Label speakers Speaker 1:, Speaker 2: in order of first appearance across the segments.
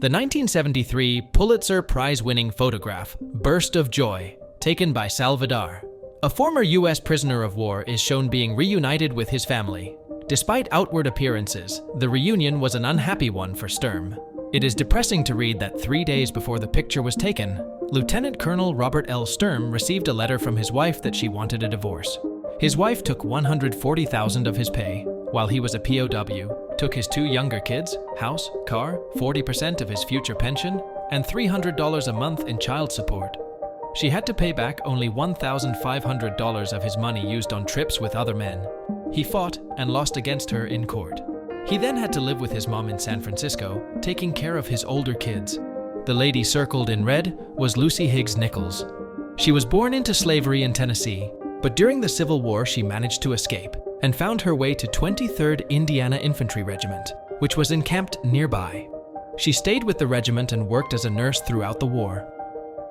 Speaker 1: The 1973 Pulitzer Prize-winning photograph, Burst of Joy, taken by Salvador. A former US prisoner of war is shown being reunited with his family. Despite outward appearances, the reunion was an unhappy one for Sturm. It is depressing to read that 3 days before the picture was taken, Lieutenant Colonel Robert L. Sturm received a letter from his wife that she wanted a divorce. His wife took $140,000 of his pay, while he was a POW, took his 2 younger kids, house, car, 40% of his future pension, and $300 a month in child support. She had to pay back only $1,500 of his money used on trips with other men. He fought and lost against her in court. He then had to live with his mom in San Francisco, taking care of his older kids. The lady circled in red was Lucy Higgs Nichols. She was born into slavery in Tennessee, but during the Civil War she managed to escape and found her way to 23rd Indiana Infantry Regiment, which was encamped nearby. She stayed with the regiment and worked as a nurse throughout the war.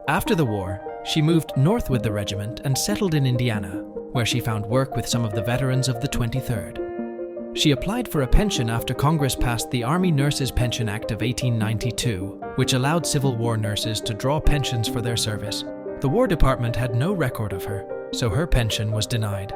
Speaker 1: After the war, she moved north with the regiment and settled in Indiana, where she found work with some of the veterans of the 23rd. She applied for a pension after Congress passed the Army Nurses Pension Act of 1892, which allowed Civil War nurses to draw pensions for their service. The War Department had no record of her, so her pension was denied.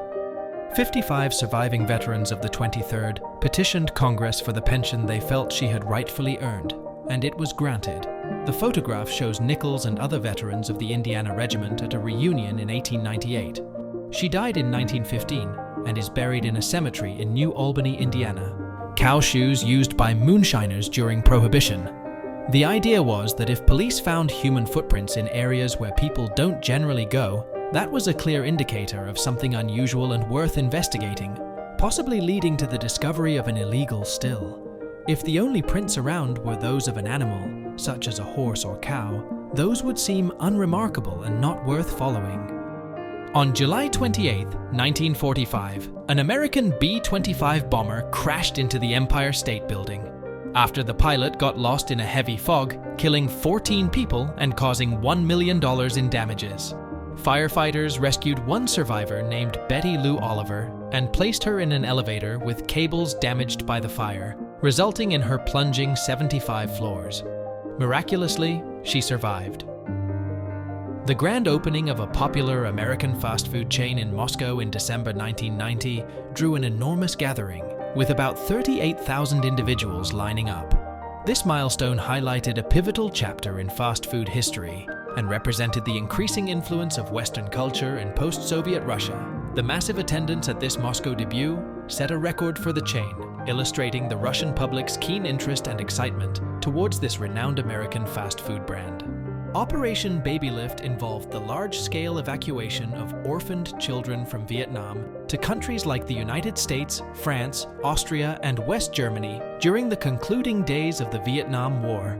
Speaker 1: 55 surviving veterans of the 23rd petitioned Congress for the pension they felt she had rightfully earned, and it was granted. The photograph shows Nichols and other veterans of the Indiana Regiment at a reunion in 1898. She died in 1915 and is buried in a cemetery in New Albany, Indiana. Cow shoes used by moonshiners during Prohibition. The idea was that if police found human footprints in areas where people don't generally go, that was a clear indicator of something unusual and worth investigating, possibly leading to the discovery of an illegal still. If the only prints around were those of an animal, such as a horse or cow, those would seem unremarkable and not worth following. On July 28, 1945, an American B-25 bomber crashed into the Empire State Building. After the pilot got lost in a heavy fog, killing 14 people and causing $1 million in damages. Firefighters rescued one survivor named Betty Lou Oliver and placed her in an elevator with cables damaged by the fire, resulting in her plunging 75 floors. Miraculously, she survived. The grand opening of a popular American fast food chain in Moscow in December 1990 drew an enormous gathering, with about 38,000 individuals lining up. This milestone highlighted a pivotal chapter in fast food history and represented the increasing influence of Western culture in post-Soviet Russia. The massive attendance at this Moscow debut set a record for the chain, illustrating the Russian public's keen interest and excitement towards this renowned American fast food brand. Operation Baby Lift involved the large-scale evacuation of orphaned children from Vietnam to countries like the United States, France, Austria, and West Germany during the concluding days of the Vietnam War.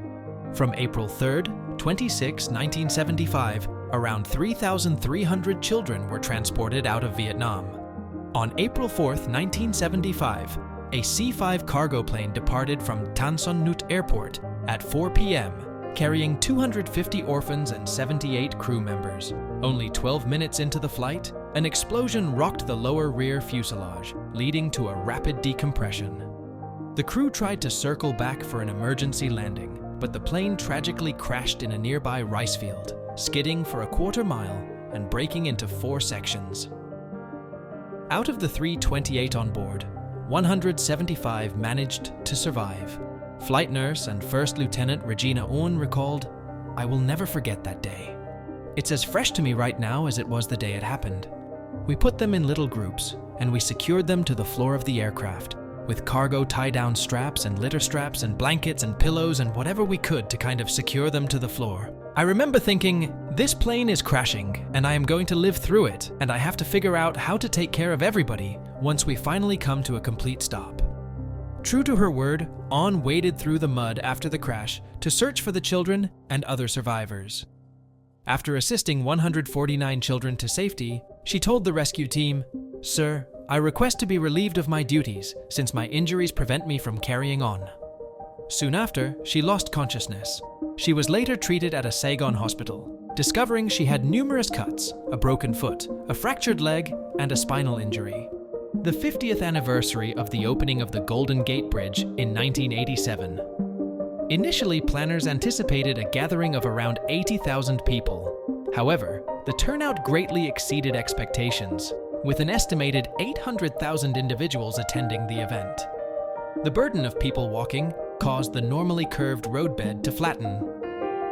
Speaker 1: From April 3, 26, 1975, around 3,300 children were transported out of Vietnam. On April 4, 1975, a C-5 cargo plane departed from Tan Son Nhut Airport at 4 p.m., carrying 250 orphans and 78 crew members. Only 12 minutes into the flight, an explosion rocked the lower rear fuselage, leading to a rapid decompression. The crew tried to circle back for an emergency landing, but the plane tragically crashed in a nearby rice field, skidding for a quarter mile and breaking into 4 sections. Out of the 328 on board, 175 managed to survive. Flight nurse and First Lieutenant Regina Owen recalled, "I will never forget that day. It's as fresh to me right now as it was the day it happened. We put them in little groups, and we secured them to the floor of the aircraft, with cargo tie-down straps and litter straps and blankets and pillows and whatever we could to kind of secure them to the floor. I remember thinking, this plane is crashing, and I am going to live through it, and I have to figure out how to take care of everybody once we finally come to a complete stop." True to her word, Awn waded through the mud after the crash to search for the children and other survivors. After assisting 149 children to safety, she told the rescue team, "Sir, I request to be relieved of my duties since my injuries prevent me from carrying on." Soon after, she lost consciousness. She was later treated at a Saigon hospital, discovering she had numerous cuts, a broken foot, a fractured leg, and a spinal injury. The 50th anniversary of the opening of the Golden Gate Bridge in 1987. Initially, planners anticipated a gathering of around 80,000 people. However, the turnout greatly exceeded expectations, with an estimated 800,000 individuals attending the event. The burden of people walking caused the normally curved roadbed to flatten.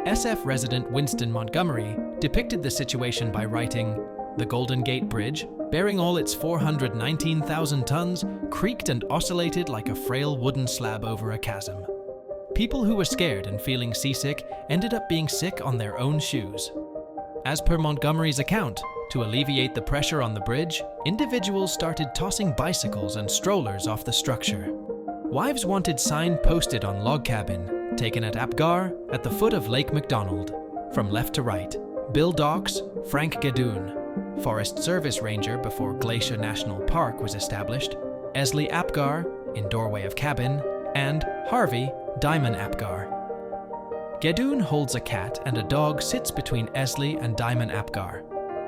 Speaker 1: SF resident Winston Montgomery depicted the situation by writing, "The Golden Gate Bridge, bearing all its 419,000 tons, creaked and oscillated like a frail wooden slab over a chasm. People who were scared and feeling seasick ended up being sick on their own shoes." As per Montgomery's account, to alleviate the pressure on the bridge, individuals started tossing bicycles and strollers off the structure. Wives wanted sign posted on log cabin, taken at Apgar, at the foot of Lake McDonald. From left to right, Bill Docks, Frank Gadoon, Forest Service Ranger before Glacier National Park was established, Esley Apgar, in doorway of cabin, and Harvey, Diamond Apgar. Gadoon holds a cat and a dog sits between Esley and Diamond Apgar.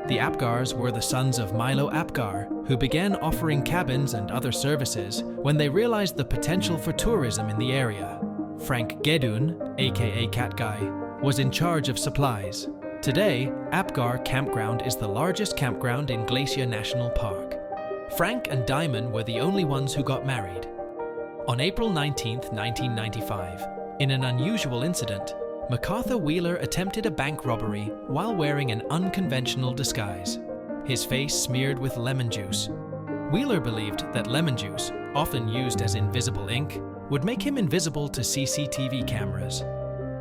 Speaker 1: The Apgars were the sons of Milo Apgar, who began offering cabins and other services when they realized the potential for tourism in the area. Frank Gadoon, aka Cat Guy, was in charge of supplies. Today, Apgar Campground is the largest campground in Glacier National Park. Frank and Diamond were the only ones who got married. On April 19, 1995, in an unusual incident, MacArthur Wheeler attempted a bank robbery while wearing an unconventional disguise, his face smeared with lemon juice. Wheeler believed that lemon juice, often used as invisible ink, would make him invisible to CCTV cameras.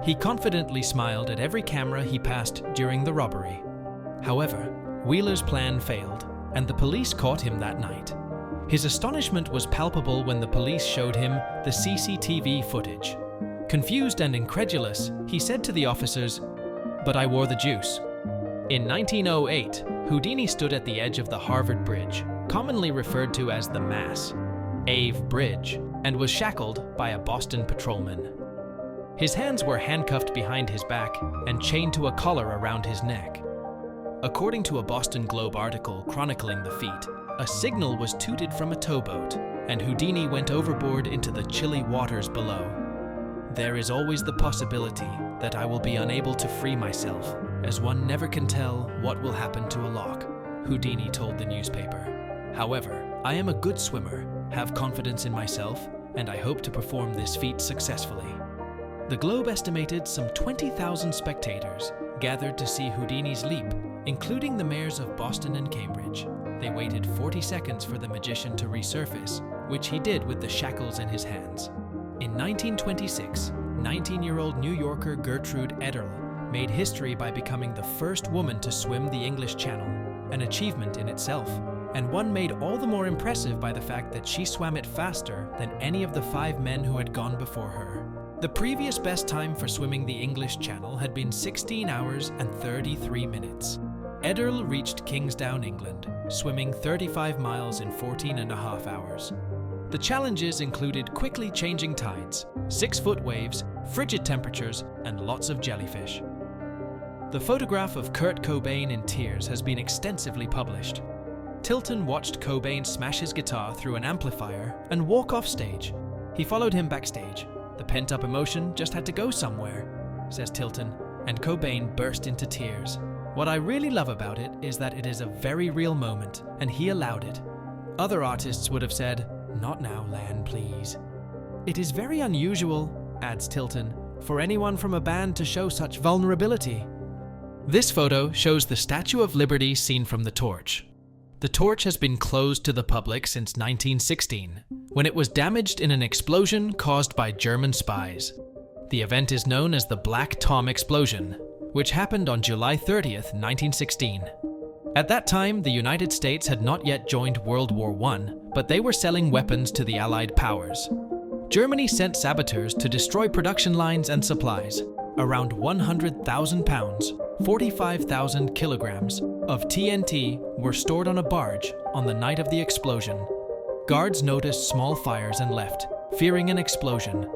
Speaker 1: He confidently smiled at every camera he passed during the robbery. However, Wheeler's plan failed, and the police caught him that night. His astonishment was palpable when the police showed him the CCTV footage. Confused and incredulous, he said to the officers, "But I wore the juice." In 1908, Houdini stood at the edge of the Harvard Bridge, commonly referred to as the Mass, Ave Bridge, and was shackled by a Boston patrolman. His hands were handcuffed behind his back and chained to a collar around his neck. According to a Boston Globe article chronicling the feat, a signal was tooted from a towboat, and Houdini went overboard into the chilly waters below. "There is always the possibility that I will be unable to free myself, as one never can tell what will happen to a lock," Houdini told the newspaper. "However, I am a good swimmer, have confidence in myself, and I hope to perform this feat successfully." The Globe estimated some 20,000 spectators gathered to see Houdini's leap, including the mayors of Boston and Cambridge. They waited 40 seconds for the magician to resurface, which he did with the shackles in his hands. In 1926, 19-year-old New Yorker Gertrude Ederle made history by becoming the first woman to swim the English Channel, an achievement in itself, and one made all the more impressive by the fact that she swam it faster than any of the 5 men who had gone before her. The previous best time for swimming the English Channel had been 16 hours and 33 minutes. Ederle reached Kingsdown, England, swimming 35 miles in 14.5 hours. The challenges included quickly changing tides, 6-foot waves, frigid temperatures, and lots of jellyfish. The photograph of Kurt Cobain in tears has been extensively published. Tilton watched Cobain smash his guitar through an amplifier and walk off stage. He followed him backstage. "The pent-up emotion just had to go somewhere," says Tilton, and Cobain burst into tears. "What I really love about it is that it is a very real moment, and he allowed it. Other artists would have said, 'Not now, Lan, please.' It is very unusual," adds Tilton, "for anyone from a band to show such vulnerability." This photo shows the Statue of Liberty seen from the torch. The torch has been closed to the public since 1916, when it was damaged in an explosion caused by German spies. The event is known as the Black Tom Explosion, which happened on July 30th, 1916. At that time, the United States had not yet joined World War I, but they were selling weapons to the Allied powers. Germany sent saboteurs to destroy production lines and supplies. Around 100,000 pounds, 45,000 kilograms, of TNT were stored on a barge on the night of the explosion. Guards noticed small fires and left, fearing an explosion.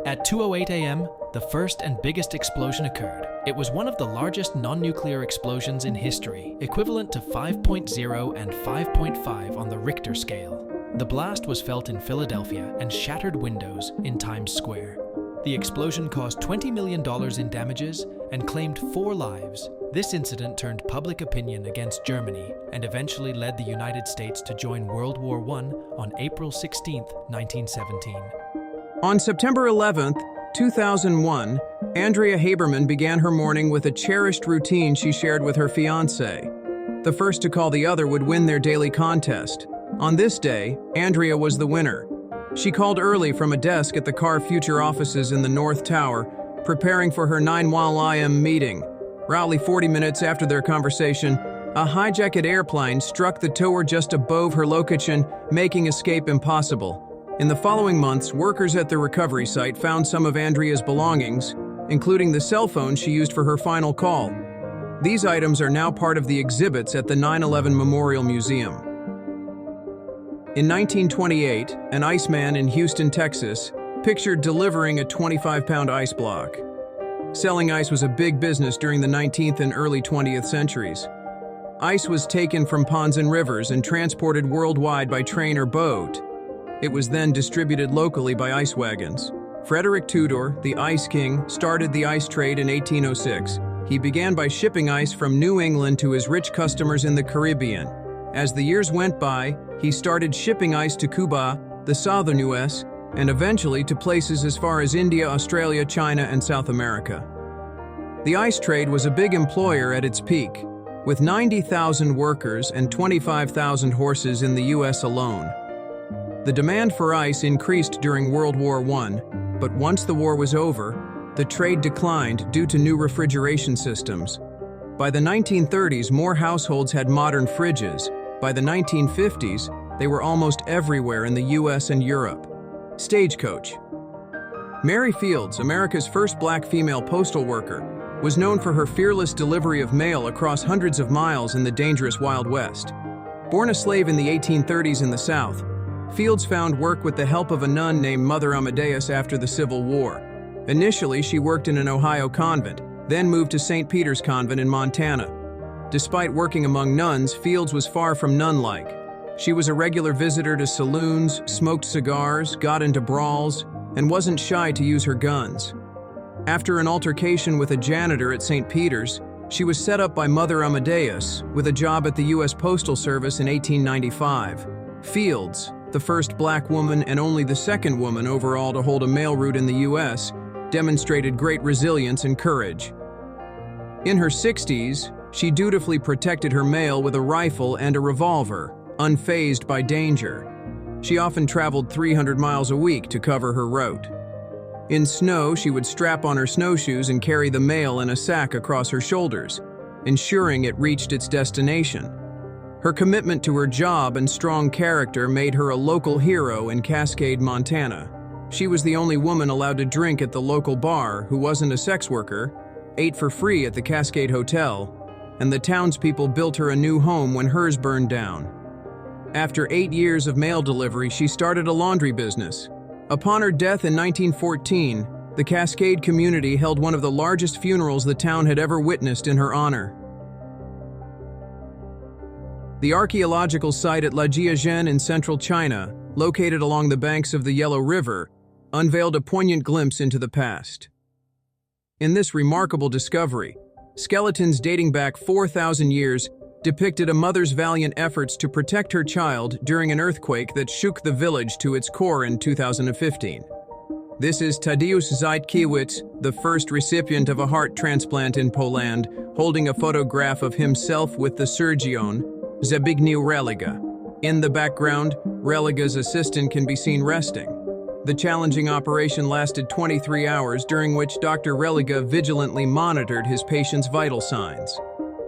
Speaker 1: At 2:08 a.m., the first and biggest explosion occurred. It was one of the largest non-nuclear explosions in history, equivalent to 5.0 and 5.5 on the Richter scale. The blast was felt in Philadelphia and shattered windows in Times Square. The explosion caused $20 million in damages and claimed 4 lives. This incident turned public opinion against Germany and eventually led the United States to join World War I on April 16, 1917.
Speaker 2: On September 11, 2001, Andrea Haberman began her morning with a cherished routine she shared with her fiancé. The first to call the other would win their daily contest. On this day, Andrea was the winner. She called early from a desk at the Car Future offices in the North Tower, preparing for her 9 a.m. meeting. Roughly 40 minutes after their conversation, a hijacked airplane struck the tower just above her location, making escape impossible. In the following months, workers at the recovery site found some of Andrea's belongings, including the cell phone she used for her final call. These items are now part of the exhibits at the 9/11 Memorial Museum. In 1928, an iceman in Houston, Texas, pictured delivering a 25-pound ice block. Selling ice was a big business during the 19th and early 20th centuries. Ice was taken from ponds and rivers and transported worldwide by train or boat. It was then distributed locally by ice wagons. Frederick Tudor, the Ice King, started the ice trade in 1806. He began by shipping ice from New England to his rich customers in the Caribbean. As the years went by, he started shipping ice to Cuba, the southern US, and eventually to places as far as India, Australia, China, and South America. The ice trade was a big employer at its peak, with 90,000 workers and 25,000 horses in the US alone. The demand for ice increased during World War I, but once the war was over, the trade declined due to new refrigeration systems. By the 1930s, more households had modern fridges. By the 1950s, they were almost everywhere in the US and Europe. Stagecoach. Mary Fields, America's first black female postal worker, was known for her fearless delivery of mail across hundreds of miles in the dangerous Wild West. Born a slave in the 1830s in the South, Fields found work with the help of a nun named Mother Amadeus after the Civil War. Initially, she worked in an Ohio convent, then moved to St. Peter's Convent in Montana. Despite working among nuns, Fields was far from nun-like. She was a regular visitor to saloons, smoked cigars, got into brawls, and wasn't shy to use her guns. After an altercation with a janitor at St. Peter's, she was set up by Mother Amadeus with a job at the U.S. Postal Service in 1895. Fields, the first black woman and only the second woman overall to hold a mail route in the U.S., demonstrated great resilience and courage. In her 60s, she dutifully protected her mail with a rifle and a revolver, unfazed by danger. She often traveled 300 miles a week to cover her route. In snow, she would strap on her snowshoes and carry the mail in a sack across her shoulders, ensuring it reached its destination. Her commitment to her job and strong character made her a local hero in Cascade, Montana. She was the only woman allowed to drink at the local bar who wasn't a sex worker, ate for free at the Cascade Hotel, and the townspeople built her a new home when hers burned down. After 8 years of mail delivery, she started a laundry business. Upon her death in 1914, the Cascade community held one of the largest funerals the town had ever witnessed in her honor. The archaeological site at Lajiazhen in central China, located along the banks of the Yellow River, unveiled a poignant glimpse into the past. In this remarkable discovery, skeletons dating back 4,000 years depicted a mother's valiant efforts to protect her child during an earthquake that shook the village to its core in 2015. This is Tadeusz Zytkiewicz, the first recipient of a heart transplant in Poland, holding a photograph of himself with the surgeon, Zbigniew Religa. In the background, Religa's assistant can be seen resting. The challenging operation lasted 23 hours, during which Dr. Religa vigilantly monitored his patient's vital signs.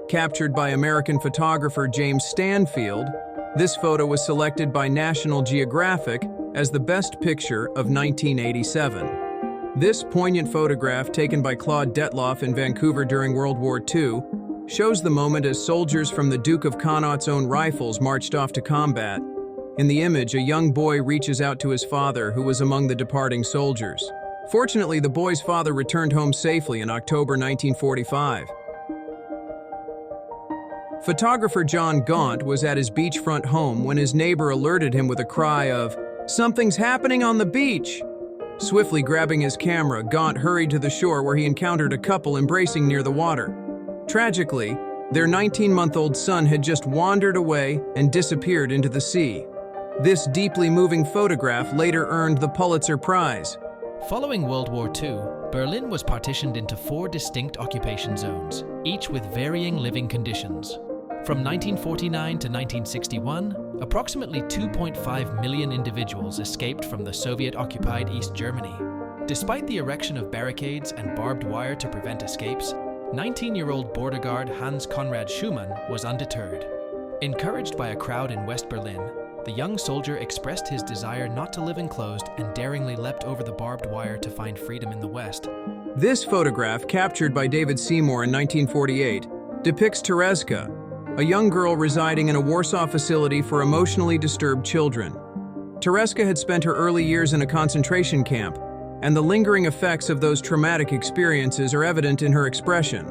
Speaker 2: Captured by American photographer James Stanfield, this photo was selected by National Geographic as the best picture of 1987. This poignant photograph, taken by Claude Detloff in Vancouver during World War II, shows the moment as soldiers from the Duke of Connaught's own rifles marched off to combat. In the image, a young boy reaches out to his father, who was among the departing soldiers. Fortunately, the boy's father returned home safely in October 1945. Photographer John Gaunt was at his beachfront home when his neighbor alerted him with a cry of, "Something's happening on the beach!" Swiftly grabbing his camera, Gaunt hurried to the shore where he encountered a couple embracing near the water. Tragically, their 19-month-old son had just wandered away and disappeared into the sea. This deeply moving photograph later earned the Pulitzer Prize.
Speaker 1: Following World War II, Berlin was partitioned into 4 distinct occupation zones, each with varying living conditions. From 1949 to 1961, approximately 2.5 million individuals escaped from the Soviet-occupied East Germany. Despite the erection of barricades and barbed wire to prevent escapes, 19-year-old border guard Hans Conrad Schumann was undeterred. Encouraged by a crowd in West Berlin, the young soldier expressed his desire not to live enclosed and daringly leapt over the barbed wire to find freedom in the West.
Speaker 2: This photograph, captured by David Seymour in 1948, depicts Tereska, a young girl residing in a Warsaw facility for emotionally disturbed children. Tereska had spent her early years in a concentration camp, and the lingering effects of those traumatic experiences are evident in her expression.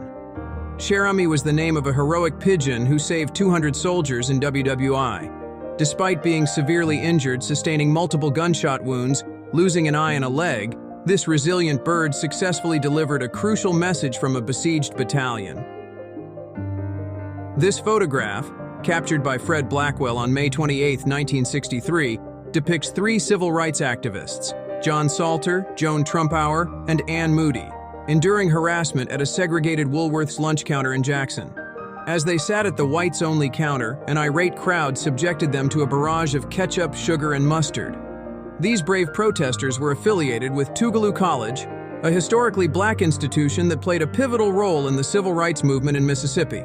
Speaker 2: Cherami was the name of a heroic pigeon who saved 200 soldiers in WWI. Despite being severely injured, sustaining multiple gunshot wounds, losing an eye and a leg, this resilient bird successfully delivered a crucial message from a besieged battalion. This photograph, captured by Fred Blackwell on May 28, 1963, depicts 3 civil rights activists, John Salter, Joan Trumpauer, and Ann Moody, enduring harassment at a segregated Woolworth's lunch counter in Jackson. As they sat at the whites-only counter, an irate crowd subjected them to a barrage of ketchup, sugar, and mustard. These brave protesters were affiliated with Tougaloo College, a historically black institution that played a pivotal role in the civil rights movement in Mississippi.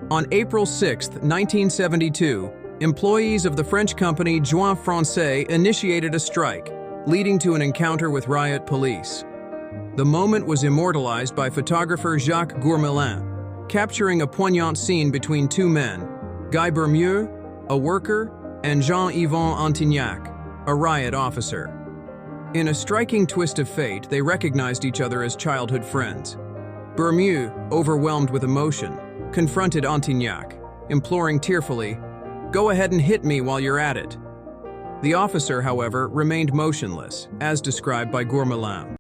Speaker 2: On April 6, 1972, employees of the French company Joint Français initiated a strike, leading to an encounter with riot police. The moment was immortalized by photographer Jacques Gourmelin, capturing a poignant scene between 2 men, Guy Bermieux, a worker, and Jean-Yvon Antignac, a riot officer. In a striking twist of fate, they recognized each other as childhood friends. Bermieux, overwhelmed with emotion, confronted Antignac, imploring tearfully, "Go ahead and hit me while you're at it." The officer, however, remained motionless, as described by Gourmelin.